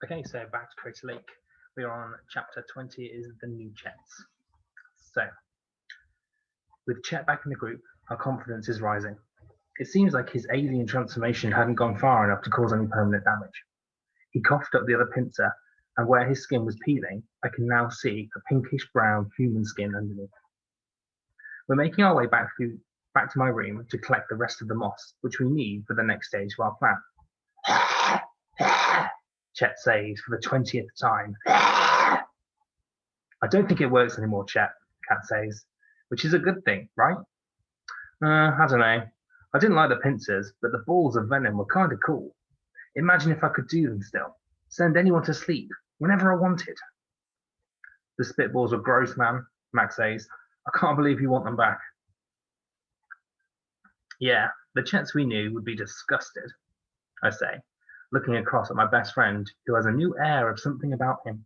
Okay, so back to Crater Lake. We are on chapter 20, is the new Chets. So, with Chet back in the group, our confidence is rising. It seems like his alien transformation hadn't gone far enough to cause any permanent damage. He coughed up the other pincer, and where his skin was peeling, I can now see a pinkish-brown human skin underneath. We're making our way back to my room to collect the rest of the moss, which we need for the next stage of our plan. Chet says for the 20th time. I don't think it works anymore, Chet, Cat says, which is a good thing, right? I don't know. I didn't like the pincers, but the balls of venom were kind of cool. Imagine if I could do them still. Send anyone to sleep, whenever I wanted. The spitballs were gross, man, Max says. I can't believe you want them back. Yeah, the Chets we knew would be disgusted, I say, looking across at my best friend, who has a new air of something about him.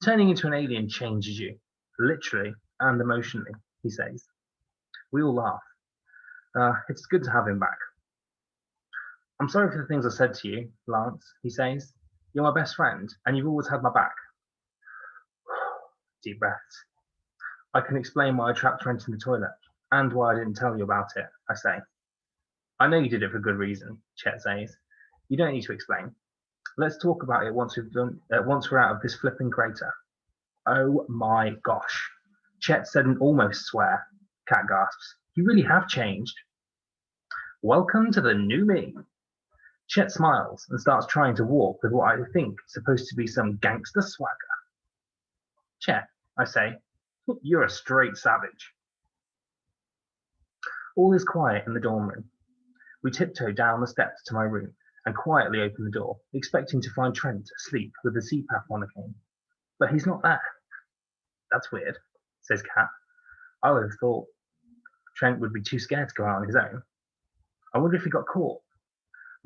Turning into an alien changes you, literally and emotionally, he says. We all laugh. It's good to have him back. I'm sorry for the things I said to you, Lance, he says. You're my best friend, and you've always had my back. Deep breaths. I can explain why I trapped Trent in the toilet, and why I didn't tell you about it, I say. I know you did it for good reason, Chet says. You don't need to explain. Let's talk about it once we're out of this flipping crater. Oh my gosh. Chet said and almost swear. Cat gasps. You really have changed. Welcome to the new me. Chet smiles and starts trying to walk with what I think is supposed to be some gangster swagger. Chet, I say, you're a straight savage. All is quiet in the dorm room. We tiptoe down the steps to my room and quietly open the door, expecting to find Trent asleep with the CPAP on again. But he's not there. That's weird, says Kat. I would have thought Trent would be too scared to go out on his own. I wonder if he got caught.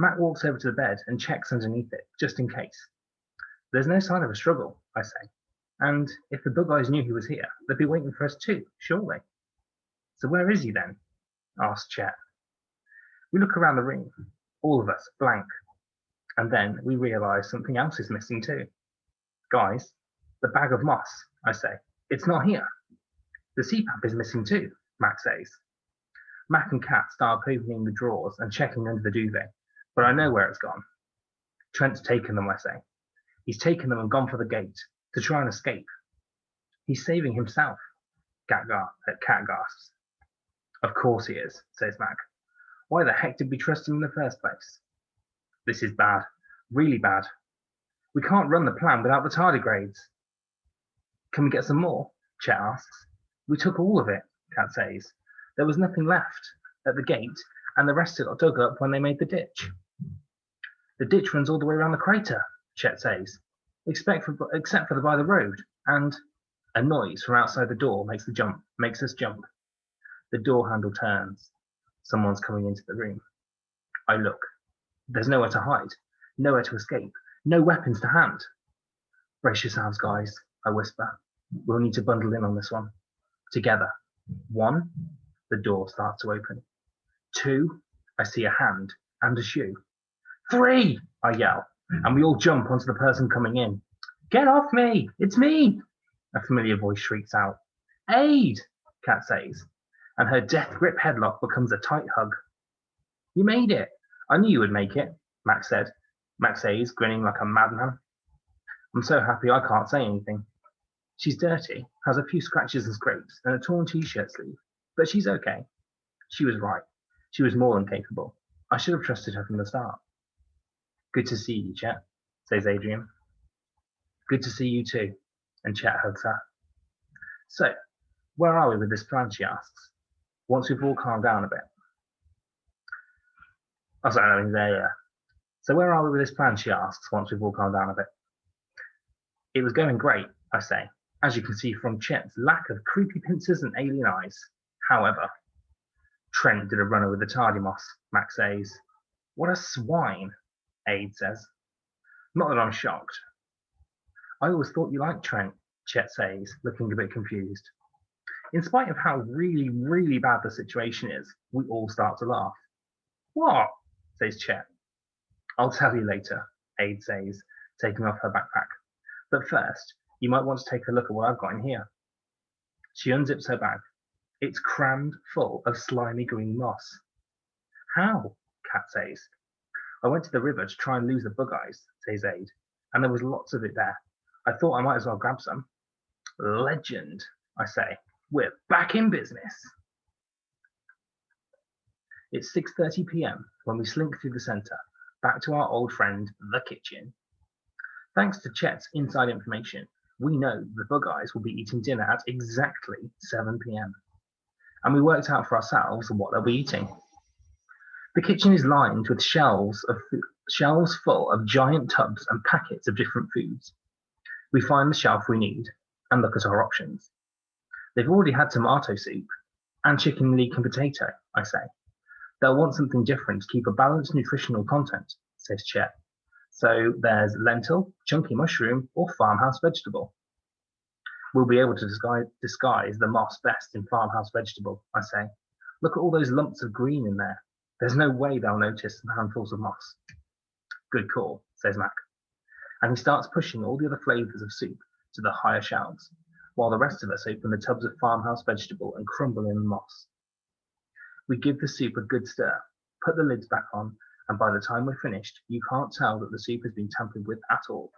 Matt walks over to the bed and checks underneath it, just in case. There's no sign of a struggle, I say. And if the bug eyes knew he was here, they'd be waiting for us too, surely. So where is he then? Asks Chet. We look around the room, all of us blank. And then we realise something else is missing too. Guys, the bag of moss, I say. It's not here. The CPAP is missing too, Mac says. Mac and Kat start opening the drawers and checking under the duvet, but I know where it's gone. Trent's taken them, I say. He's taken them and gone for the gate to try and escape. He's saving himself, Kat gasps. Of course he is, says Mac. Why the heck did we trust him in the first place? This is bad, really bad. We can't run the plan without the tardigrades. Can we get some more? Chet asks. We took all of it, Kat says. There was nothing left at the gate, and the rest got dug up when they made the ditch. The ditch runs all the way around the crater, Chet says, except for the by the road, and a noise from outside the door makes us jump. The door handle turns. Someone's coming into the room. I look. There's nowhere to hide, nowhere to escape, no weapons to hand. Brace yourselves, guys, I whisper. We'll need to bundle in on this one. Together. 1, the door starts to open. 2, I see a hand and a shoe. 3, I yell, and we all jump onto the person coming in. Get off me! It's me! A familiar voice shrieks out. Aid! Kat says, and her death grip headlock becomes a tight hug. You made it! I knew you would make it, Max said. Max says, grinning like a madman. I'm so happy I can't say anything. She's dirty, has a few scratches and scrapes, and a torn t-shirt sleeve, but she's okay. She was right. She was more than capable. I should have trusted her from the start. Good to see you, Chet, says Adrian. Good to see you too, and Chet hugs her. So, where are we with this plan, she asks, once we've all calmed down a bit. Oh, sorry, yeah. So where are we with this plan, she asks, once we've all calmed down a bit. It was going great, I say, as you can see from Chet's lack of creepy pincers and alien eyes. However, Trent did a runner with the Tardimos, Max says. What a swine, Aid says. Not that I'm shocked. I always thought you liked Trent, Chet says, looking a bit confused. In spite of how really, really bad the situation is, we all start to laugh. What? Says Chet. I'll tell you later, Aid says, taking off her backpack. But first, you might want to take a look at what I've got in here. She unzips her bag. It's crammed full of slimy green moss. How? Kat says. I went to the river to try and lose the bug eyes, says Aid, and there was lots of it there. I thought I might as well grab some. Legend, I say. We're back in business. It's 6:30 p.m. when we slink through the centre, back to our old friend, the kitchen. Thanks to Chet's inside information, we know the bug eyes will be eating dinner at exactly 7 p.m. And we worked out for ourselves what they'll be eating. The kitchen is lined with shelves full of giant tubs and packets of different foods. We find the shelf we need and look at our options. They've already had tomato soup and chicken leek and potato, I say. They'll want something different to keep a balanced nutritional content, says Chet. So there's lentil, chunky mushroom, or farmhouse vegetable. We'll be able to disguise the moss best in farmhouse vegetable, I say. Look at all those lumps of green in there. There's no way they'll notice the handfuls of moss. Good call, says Mac. And he starts pushing all the other flavours of soup to the higher shelves, while the rest of us open the tubs of farmhouse vegetable and crumble in the moss. We give the soup a good stir, put the lids back on, and by the time we're finished, you can't tell that the soup has been tampered with at all.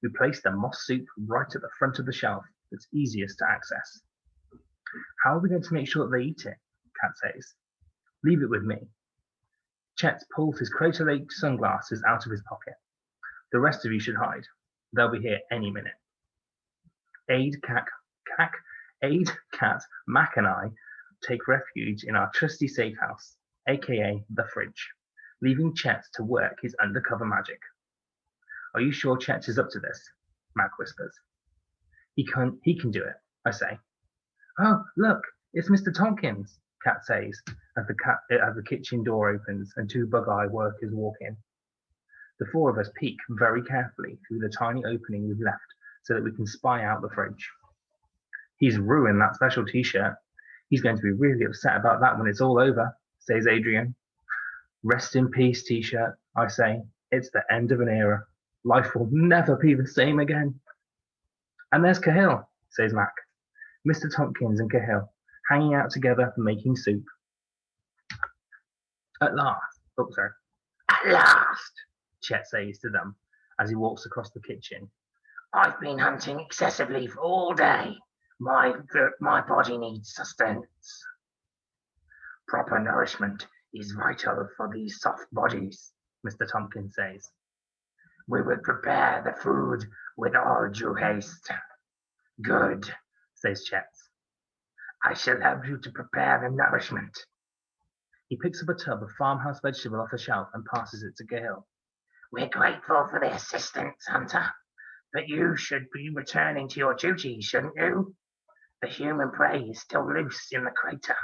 We place the moss soup right at the front of the shelf that's easiest to access. How are we going to make sure that they eat it? Kat says. Leave it with me. Chet pulls his Crater Lake sunglasses out of his pocket. The rest of you should hide. They'll be here any minute. Aid, Kat, Mac and I take refuge in our trusty safe house, aka the fridge, leaving Chet to work his undercover magic. Are you sure Chet is up to this? Mac whispers. He can do it, I say. Oh, look, it's Mr. Tompkins, Kat says, as the kitchen door opens and two bug-eye workers walk in. The four of us peek very carefully through the tiny opening we've left so that we can spy out the fridge. He's ruined that special t-shirt. He's going to be really upset about that when it's all over, says Adrian. Rest in peace, t-shirt, I say. It's the end of an era. Life will never be the same again. And there's Cahill, says Mac. Mr. Tompkins and Cahill, hanging out together making soup. At last, Chet says to them as he walks across the kitchen. I've been hunting excessively for all day. My body needs sustenance. Proper nourishment is vital for these soft bodies, Mr. Tompkins says. We will prepare the food with all due haste. Good, says Chet. I shall help you to prepare the nourishment. He picks up a tub of farmhouse vegetable off the shelf and passes it to Cahill. We're grateful for the assistance, Hunter, but you should be returning to your duties, shouldn't you? The human prey is still loose in the crater.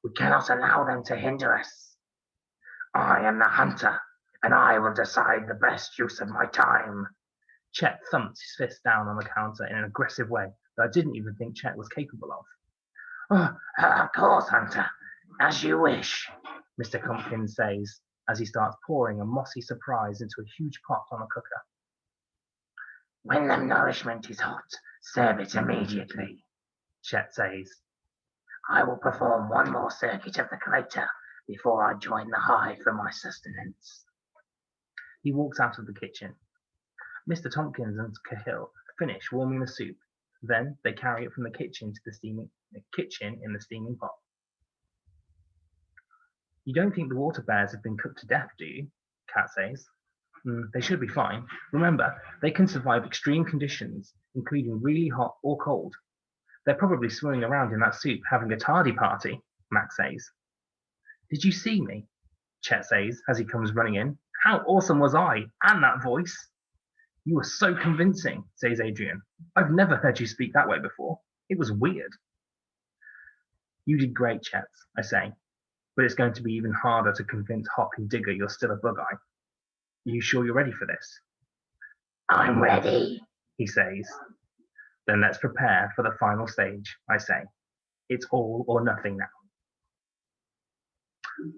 We cannot allow them to hinder us. I am the hunter, and I will decide the best use of my time. Chet thumped his fist down on the counter in an aggressive way that I didn't even think Chet was capable of. Oh, of course, Hunter. As you wish, Mr. Tompkins says, as he starts pouring a mossy surprise into a huge pot on a cooker. When the nourishment is hot, serve it immediately, Chet says. I will perform one more circuit of the crater before I join the hive for my sustenance. He walks out of the kitchen. Mr. Tompkins and Cahill finish warming the soup. Then they carry it from the kitchen to the kitchen in the steaming pot. You don't think the water bears have been cooked to death, do you? Kat says. They should be fine. Remember, they can survive extreme conditions, including really hot or cold. They're probably swimming around in that soup having a tardy party, Mac says. Did you see me? Chet says as he comes running in. How awesome was I? And that voice. You were so convincing, says Adrian. I've never heard you speak that way before. It was weird. You did great, Chet, I say. But it's going to be even harder to convince Hawk and Digger you're still a bug-eye. Are you sure you're ready for this? I'm ready, he says. Then let's prepare for the final stage, I say. It's all or nothing now.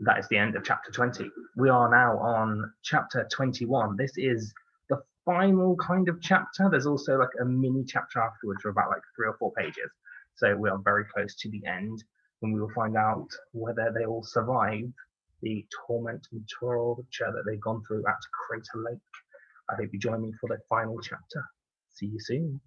that is the end of chapter 20. We are now on chapter 21. This is the final kind of chapter. There's also like a mini chapter afterwards for about like 3 or 4 pages. So we are very close to the end, when we will find out whether they all survive the torment and torture that they've gone through at Crater Lake. I hope you join me for the final chapter. See you soon.